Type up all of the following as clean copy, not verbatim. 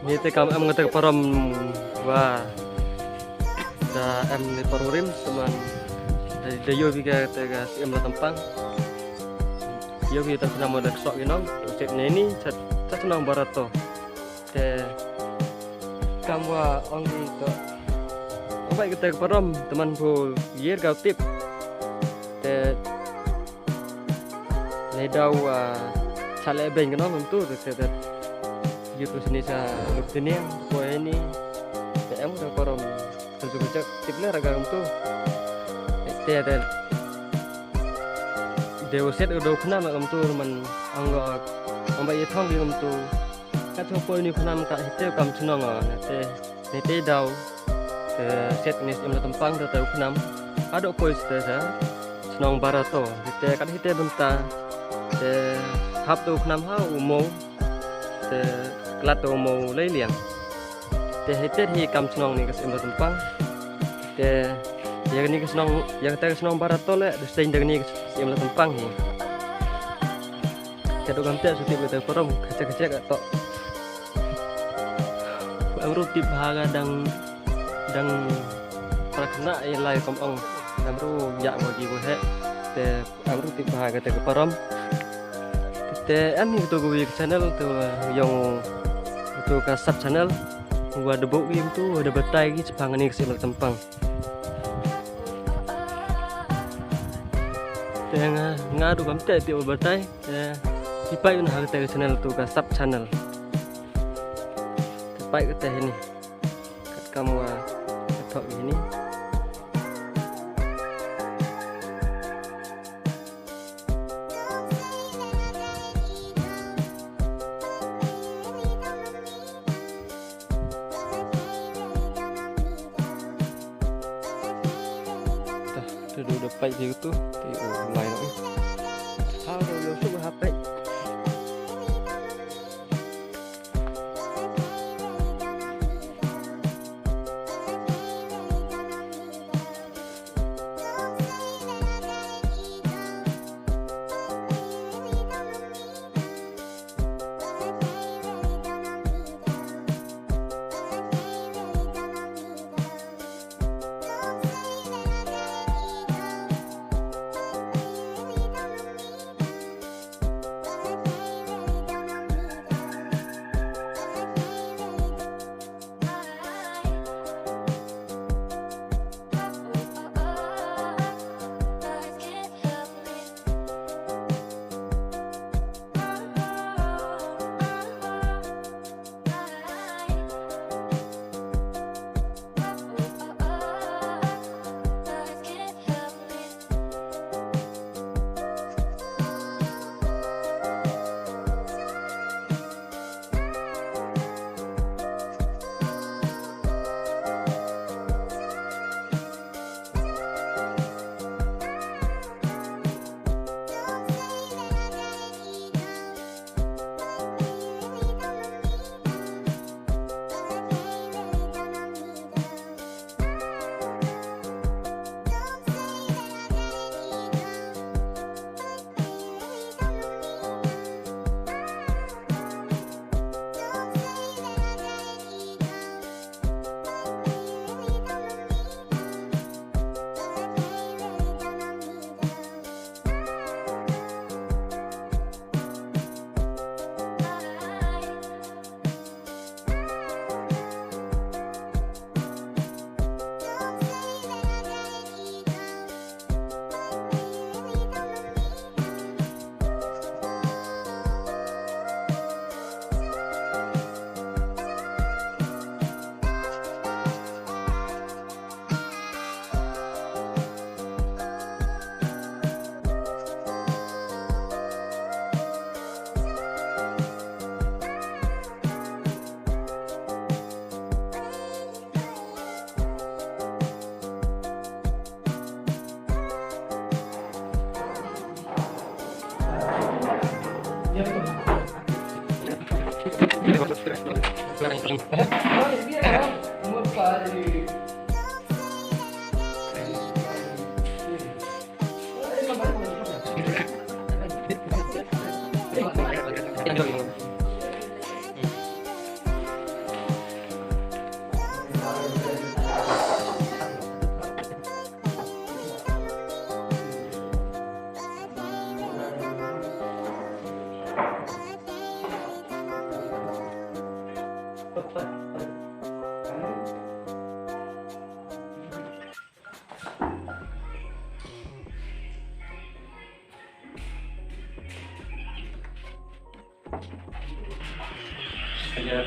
Ni te kam em ngata param wa da em ni parurim teman dari dayo biga te ga em la tampang. Yo vi ta nama dak sok ginong cek ni chat nang barato. Te kam wa ongi to. Apa kita param teman bu yer ga tip. Te le dau chale ben ginong tu te YouTube sini sa luktinya poe ini em udah korom kerja tipnya raga untuk ada dewa set udah kena mak tu man anggo ambai thong di tu kat tu poe ni kena mak hite kam cenong nete dau ke set ni em tempang tu tahu kena ada poe sa cenong barato hite benta te hap tu kena ha umum te lato mau lấy liền te hite hi kam snong ni kas emba tempang te yang ni snong yang ta snong barato le de stein dengan ni emba tempang hi te do gamte suti bete korom kaca-kaca tok amru tip haga dang prakna ai lai kom ong amru ya bagi bo he te amru tip haga te korom te an ni to go channel tu yang tu ka sub channel gua ada bau game tu ada betai gitu sepangan ni kesel tempang tengah ngadu kam te ti betai tipai un hal te channel tu ka sub channel tipai ke teh ini kat kamu ketok ini Dulu dapat gitu online ini. How do you shoot HP? Kaya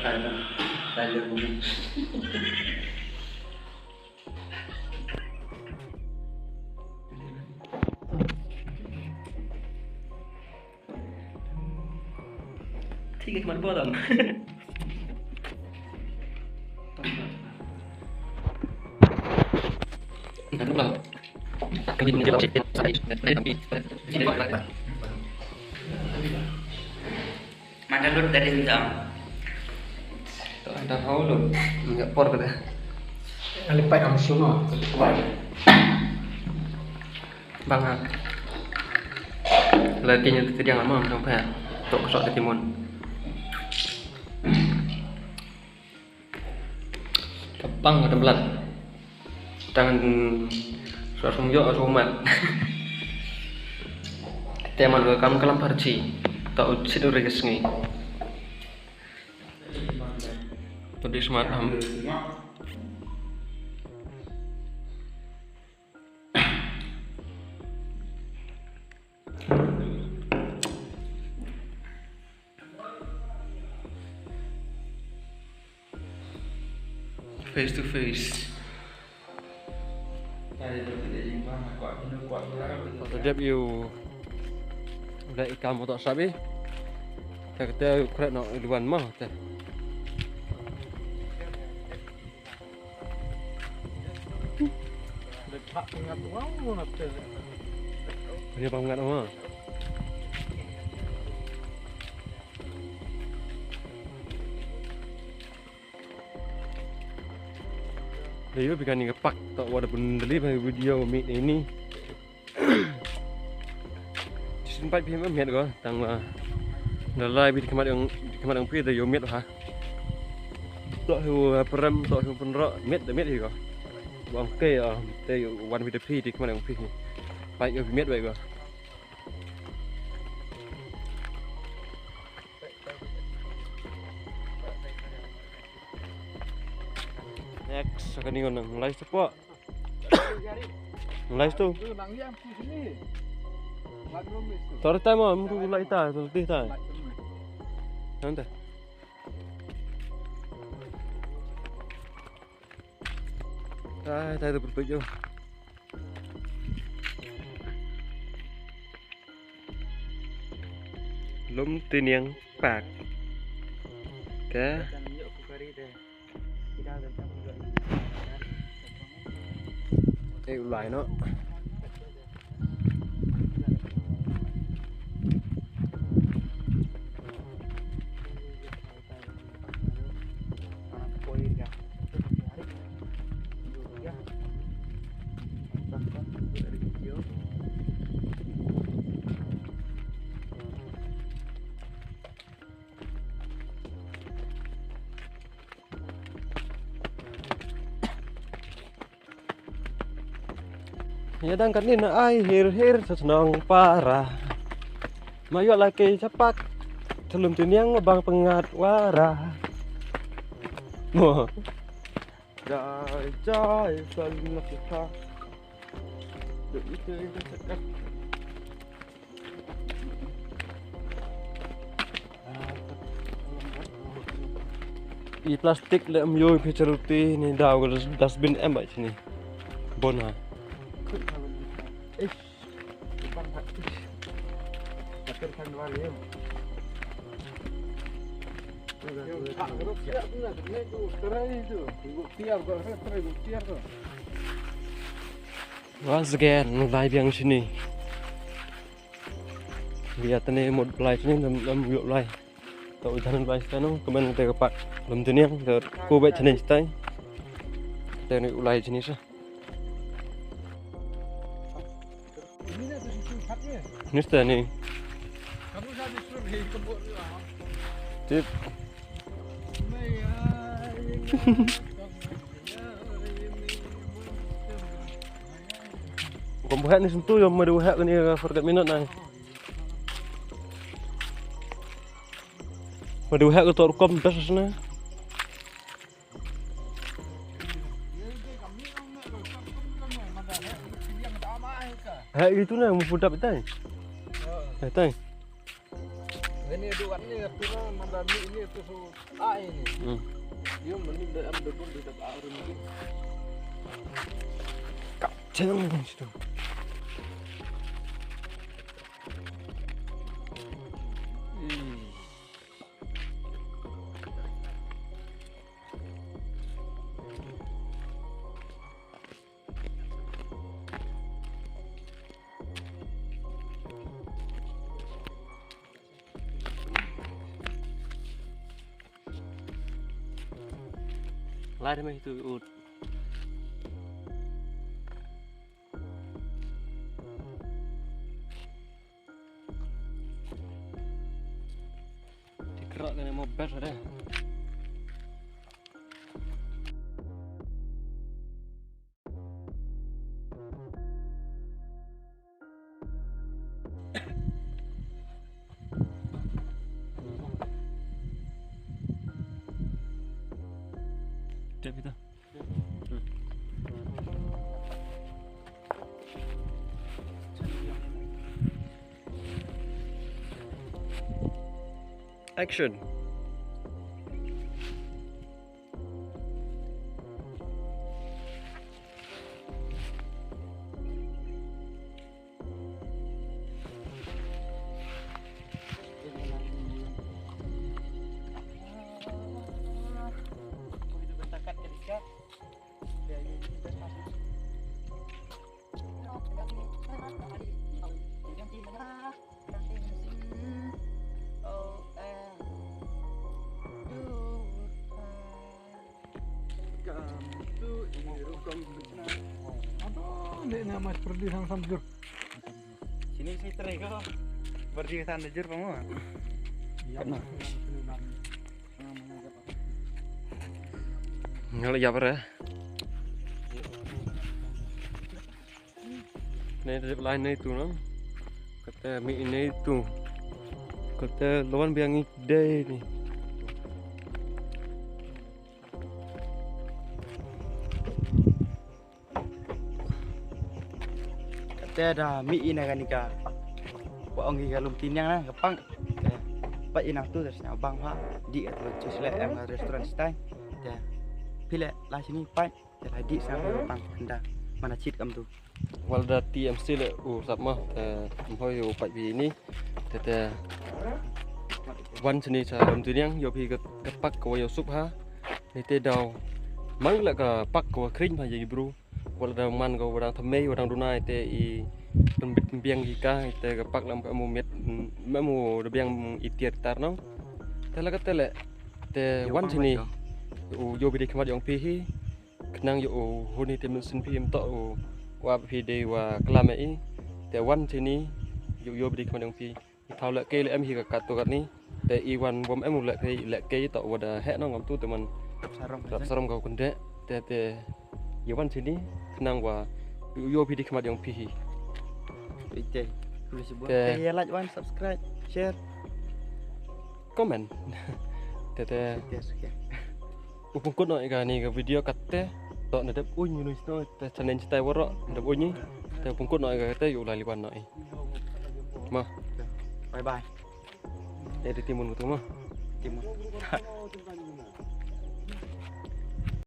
kaya tayo mungkin. Tiga kemana bottom? Kan lang. Kami din dapat sit sa is. Mana lu dari Hindam? Ada haulu. Enggak por kada. Alipai ang suno. Bang. Lagi nya tadi yang lama sampai tok kesok ke timun. Kepang ada belat. Tangan suasum yo asumat. Teman ke kam kelam parci. Tak sido regesngi. Tadi smart ham. Face to face. Sedap you. Udah ikan motor sabi. Kita kerek nak luan mah teh. Letak pengat wow nak teh. Ini pangat mah. Dia bikin ni kepak tak ada pun beli video meet ini. Sempat pergi meet kau, tang nalai pergi kemana pergi tu meet ha. Tak hu perem tak hu penrak meet juga. Bang ke te one with the P di kemana pergi. Baik meet baik kau. Next akan ni orang live tu apa? Live tu. Tore time am tu live ta, tu tih ta. Nanti. Tai tu bertuju. Lum tiniang pak. Ke? Lại nó ya dan kan ini akhir senang parah. Mayu lagi cepat sebelum tiniang bang pengat warah. Mo. Jai selalu kita. Itu sekat. I plastik le myo picharuti ni daw dustbin em baik sini. Bona. Once again, live yang sini. Lihat ni mod live sini dalam yuk live. Tak udahan live sekarang, kemudian kita kepak belum tu ni yang aku buat challenge tay. Kita ni live sini sah. Ni sudah ni. Kamu sudah suruh kebun lah. Tip. Kau buat ni sentuh yang madu buat ni forget minat nai. Madu buat kau tahu kom best sana. Ha itu na mo pudap tay. Tay. Ini duannya tuna mandami ini itu so ini. Dia mending dah am debun di dekat air ini. Jangan situ. Lari mah itu ut. Dikerak kan mau ber ada. Kita. Action. Aduh, ini nama seperti sang jur. Sini terai kau. Berdiri sana jur kamu. Iya. Ngali ya para. Này đẹp lại này tụ nó. Kata mi ini tu. Kata lawan biang ide ni. Ada mi ina kan ika wa ongi galum tinyang na gapang pa ina tu terus abang ha di atau cisle em restoran stay ya pile lah sini pa ya di sampai gapang anda mana cit kam tu Wal da TMC le sap mah hoi pai bi ni te wan sini sa dom tu yang yo pi ke pak ko yo sup ha ni te dau mang la ka pak ko kring pa ye bro wal da man ko wadang thame wadang dunai te I pembit biang jika te ka pak lam ka mu met mu de biang itier tar no te la ka te le te wan sini yo bi de khamat yong pi hi kenang yo honi te mun sin pi em to wa pi de wa klame I te wan sini yo bi de khamat yong pi thau le ke le em hi ka kat to kat ni te I wan bom em le ke to wa da he no ngam tu te man saram ka kun de te yo wan sini kenang wa yo pi de khamat yong pi hi ite tulis buat Oke. ya like one subscribe share comment te yes okay upung kut noi ka ni ka video kat te to na dep uny nu sto te channel stai woro dep uny te upung kut noi ka te yu lai liwan noi ma bye bye e de timun tu ma timun